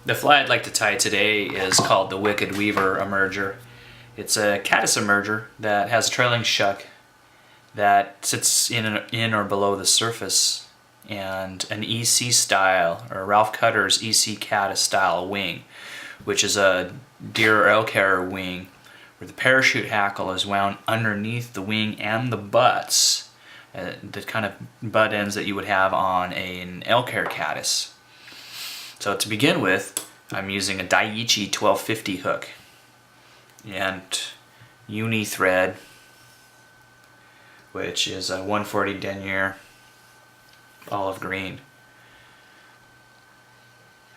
The fly I'd like to tie today is called the Wicked Weaver emerger. It's a Caddis emerger that has a trailing shuck that sits in or below the surface, and an EC style, or Ralph Cutter's EC Caddis style wing, which is a deer or elk hair wing where the parachute hackle is wound underneath the wing and the butts, the kind of butt ends that you would have on an elk hair caddis. So to begin with, I'm using a Daiichi 1250 hook and uni thread, which is a 140 denier olive green.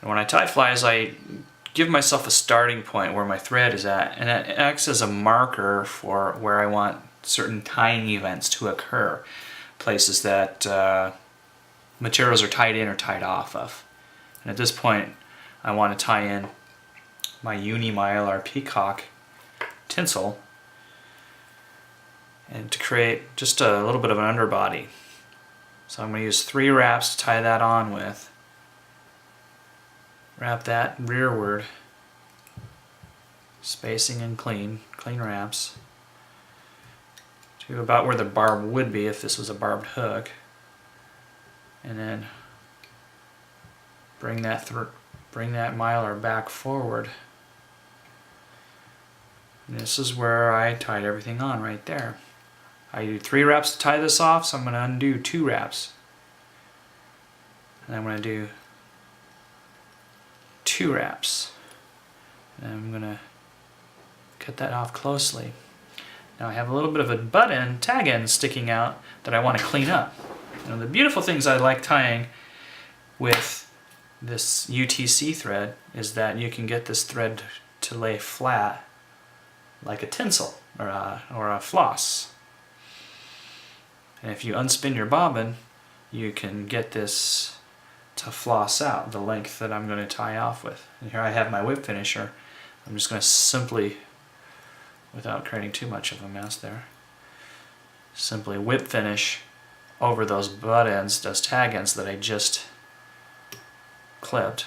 And when I tie flies, I give myself a starting point where my thread is at, and it acts as a marker for where I want certain tying events to occur, places that materials are tied in or tied off of. And at this point, I want to tie in my uni mylar peacock tinsel, and to create just a little bit of an underbody. So I'm going to use 3 wraps to tie that on with. Wrap that rearward, spacing and clean wraps to about where the barb would be if this was a barbed hook, and then bring that mylar back forward. And this is where I tied everything on right there. I do 3 wraps to tie this off, so I'm going to undo 2 wraps. And I'm going to do 2 wraps. And I'm going to cut that off closely. Now I have a little bit of a butt end, tag end sticking out that I want to clean up. Now the beautiful things I like tying with this UTC thread is that you can get this thread to lay flat like a tinsel or a floss. And if you unspin your bobbin, you can get this to floss out the length that I'm going to tie off with. And here I have my whip finisher. I'm just going to simply, without creating too much of a mess there, simply whip finish over those butt ends, those tag ends that I just clipped,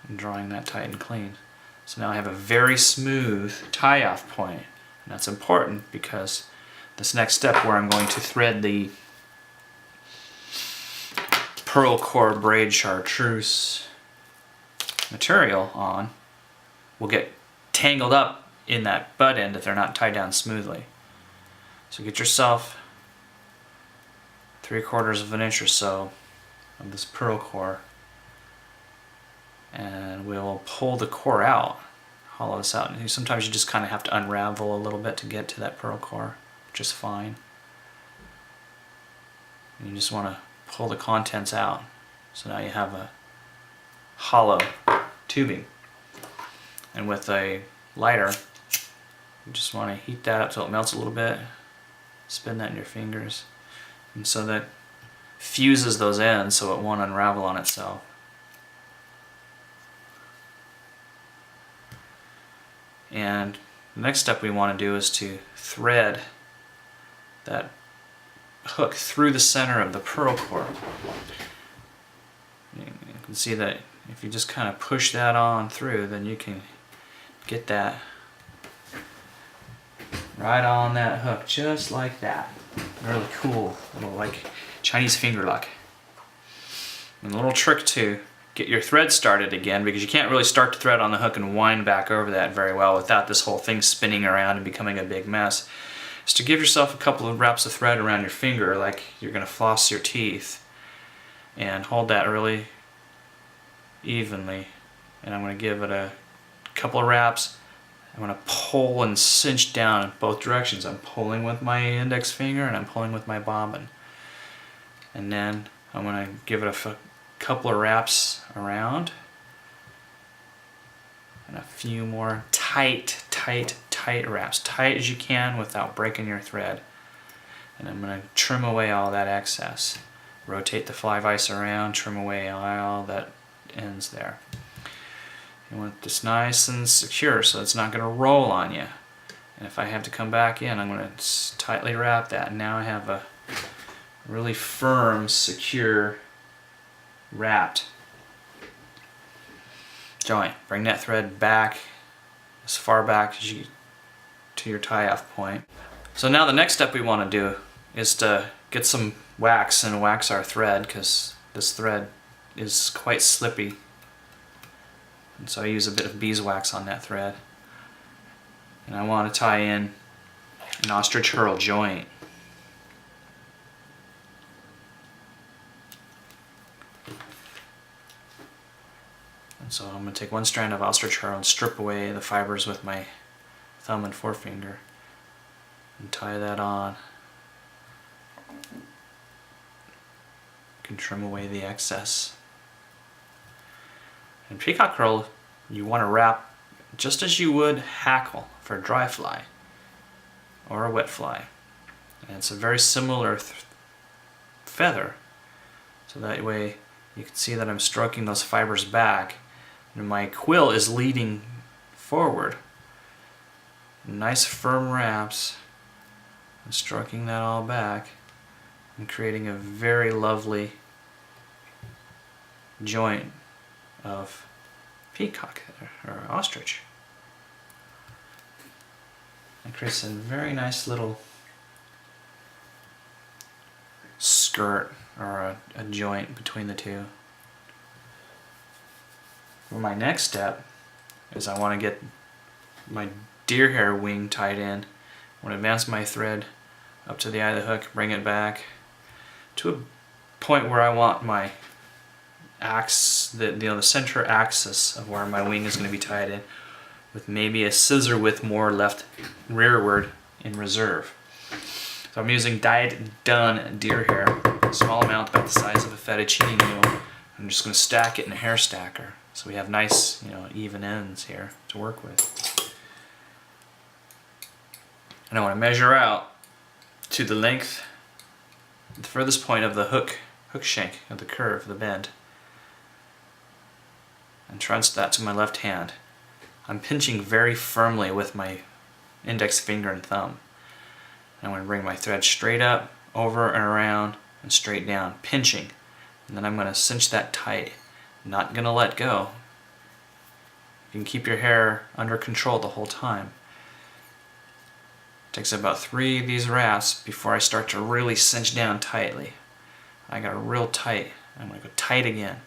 and drawing that tight and clean. So now I have a very smooth tie-off point, and that's important because this next step where I'm going to thread the pearl core braid chartreuse material on will get tangled up in that butt end if they're not tied down smoothly. So get yourself 3/4 of an inch or so of this pearl core, and we'll pull the core out, hollow this out. And sometimes you just kind of have to unravel a little bit to get to that pearl core, which is fine. And you just want to pull the contents out. So now you have a hollow tubing. And with a lighter, you just want to heat that up till it melts a little bit. Spin that in your fingers. And so that fuses those ends so it won't unravel on itself. And the next step we want to do is to thread that hook through the center of the pearl core. You can see that if you just kind of push that on through, then you can get that right on that hook, just like that. Really cool, little like Chinese finger lock. And a little trick to get your thread started again, because you can't really start the thread on the hook and wind back over that very well without this whole thing spinning around and becoming a big mess, is to give yourself a couple of wraps of thread around your finger like you're going to floss your teeth, and hold that really evenly. And I'm going to give it a couple of wraps. I'm going to pull and cinch down in both directions. I'm pulling with my index finger and I'm pulling with my bobbin. And then I'm going to give it a couple of wraps around, and a few more tight wraps, tight as you can without breaking your thread. And I'm going to trim away all that excess. Rotate the fly vise around, trim away all that ends there. You want this nice and secure so it's not going to roll on you. And if I have to come back in, I'm going to tightly wrap that. And now I have a really firm, secure, wrapped joint. Bring that thread back, as far back as you to your tie-off point. So now the next step we want to do is to get some wax and wax our thread, because this thread is quite slippy. And so I use a bit of beeswax on that thread. And I want to tie in an ostrich herl joint. And so I'm going to take one strand of ostrich herl and strip away the fibers with my thumb and forefinger and tie that on. You can trim away the excess. And peacock herl, you want to wrap just as you would hackle for a dry fly or a wet fly. And it's a very similar feather, so that way you can see that I'm stroking those fibers back and my quill is leading forward. Nice firm wraps and stroking that all back and creating a very lovely joint of peacock or ostrich. It creates a very nice little skirt or a joint between the two. For my next step is I want to get my deer hair wing tied in. I want to advance my thread up to the eye of the hook, bring it back to a point where I want my the center axis of where my wing is going to be tied in, with maybe a scissor width more left rearward in reserve. So I'm using dyed done deer hair, a small amount about the size of a fettuccine noodle. I'm just going to stack it in a hair stacker so we have nice, even ends here to work with. And I want to measure out to the length, the furthest point of the hook shank of the curve, the bend, and transfer that to my left hand. I'm pinching very firmly with my index finger and thumb. And I'm going to bring my thread straight up, over and around, and straight down, pinching. And then I'm going to cinch that tight. Not going to let go. You can keep your hair under control the whole time. It takes about 3 of these wraps before I start to really cinch down tightly. I got real tight. I'm going to go tight again.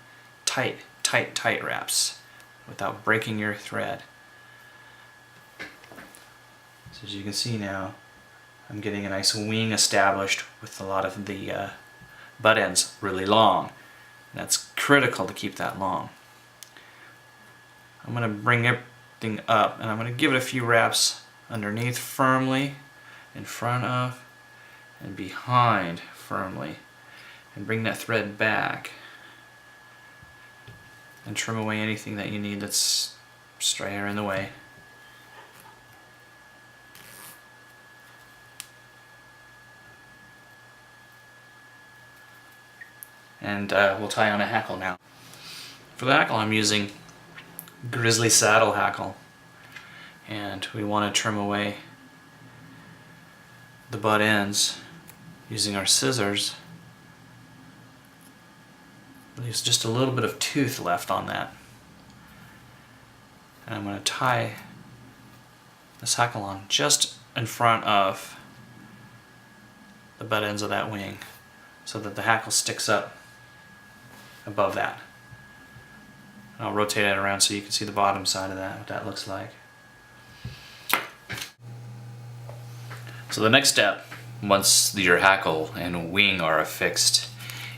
Tight, tight, tight wraps without breaking your thread. So as you can see now, I'm getting a nice wing established with a lot of the butt ends really long. And that's critical to keep that long. I'm going to bring everything up and I'm going to give it a few wraps underneath firmly, in front of, and behind firmly. And bring that thread back. And trim away anything that you need that's stray or in the way. And we'll tie on a hackle now. For the hackle I'm using grizzly saddle hackle, and we want to trim away the butt ends using our scissors. There's just a little bit of tooth left on that, and I'm going to tie this hackle on just in front of the butt ends of that wing so that the hackle sticks up above that. And I'll rotate it around so you can see the bottom side of that, what that looks like. So the next step, once your hackle and wing are affixed,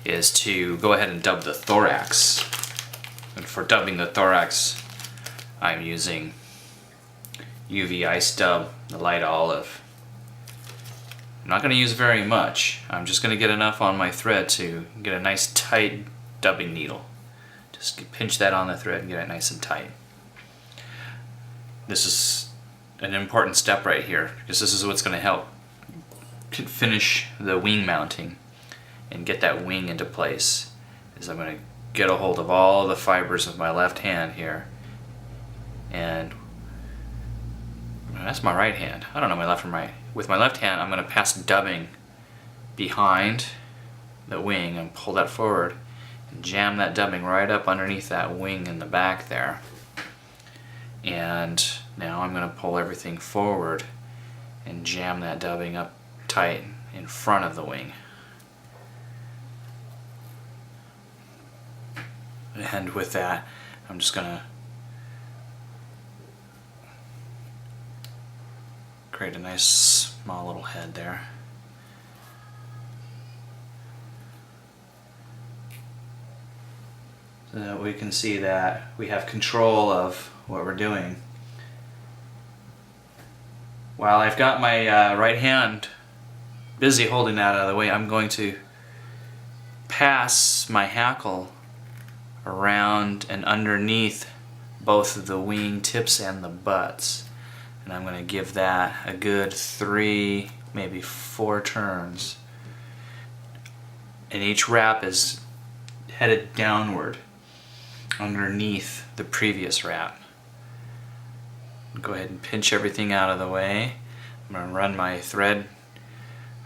is to go ahead and dub the thorax. And for dubbing the thorax, I'm using UV ice dub, the light olive. I'm not going to use very much. I'm just going to get enough on my thread to get a nice tight dubbing needle. Just pinch that on the thread and get it nice and tight. This is an important step right here, because this is what's going to help finish the wing mounting and get that wing into place. Is I'm going to get a hold of all the fibers with my left hand here, and that's my right hand. I don't know my left from right. With my left hand I'm going to pass dubbing behind the wing and pull that forward and jam that dubbing right up underneath that wing in the back there. And now I'm going to pull everything forward and jam that dubbing up tight in front of the wing. And with that, I'm just going to create a nice small little head there. So that we can see that we have control of what we're doing. While I've got my right hand busy holding that out of the way, I'm going to pass my hackle around and underneath both of the wing tips and the butts. And I'm going to give that a good 3, maybe 4 turns. And each wrap is headed downward underneath the previous wrap. Go ahead and pinch everything out of the way. I'm going to run my thread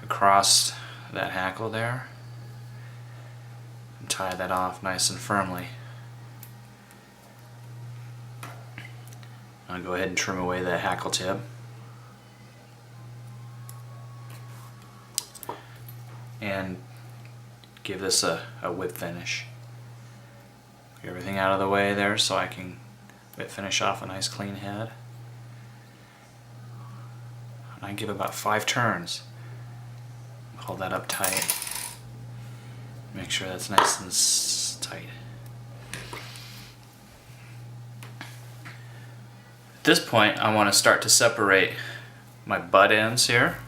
across that hackle there and tie that off nice and firmly. I'll go ahead and trim away the hackle tip. And give this a whip finish. Get everything out of the way there so I can whip finish off a nice clean head. And I give about 5 turns. Hold that up tight. Make sure that's nice and tight. At this point, I want to start to separate my butt ends here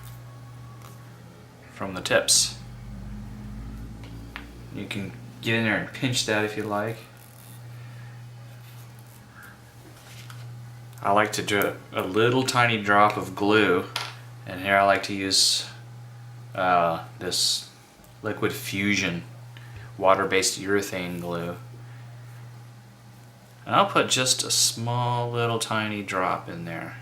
from the tips. You can get in there and pinch that if you like. I like to do a little tiny drop of glue, and here I like to use this Liquid Fusion water-based urethane glue. And I'll put just a small little tiny drop in there.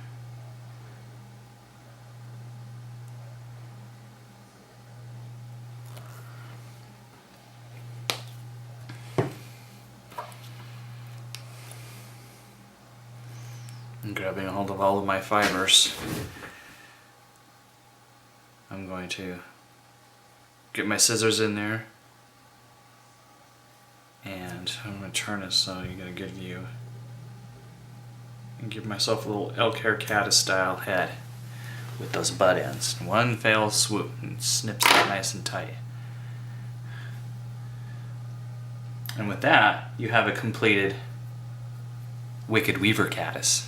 And grabbing a hold of all of my fibers, I'm going to get my scissors in there, and I'm going to turn it so you get a good view, and give myself a little elk hair caddis style head with those butt ends. One fell swoop and snips it nice and tight. And with that, you have a completed Wicked Weaver caddis.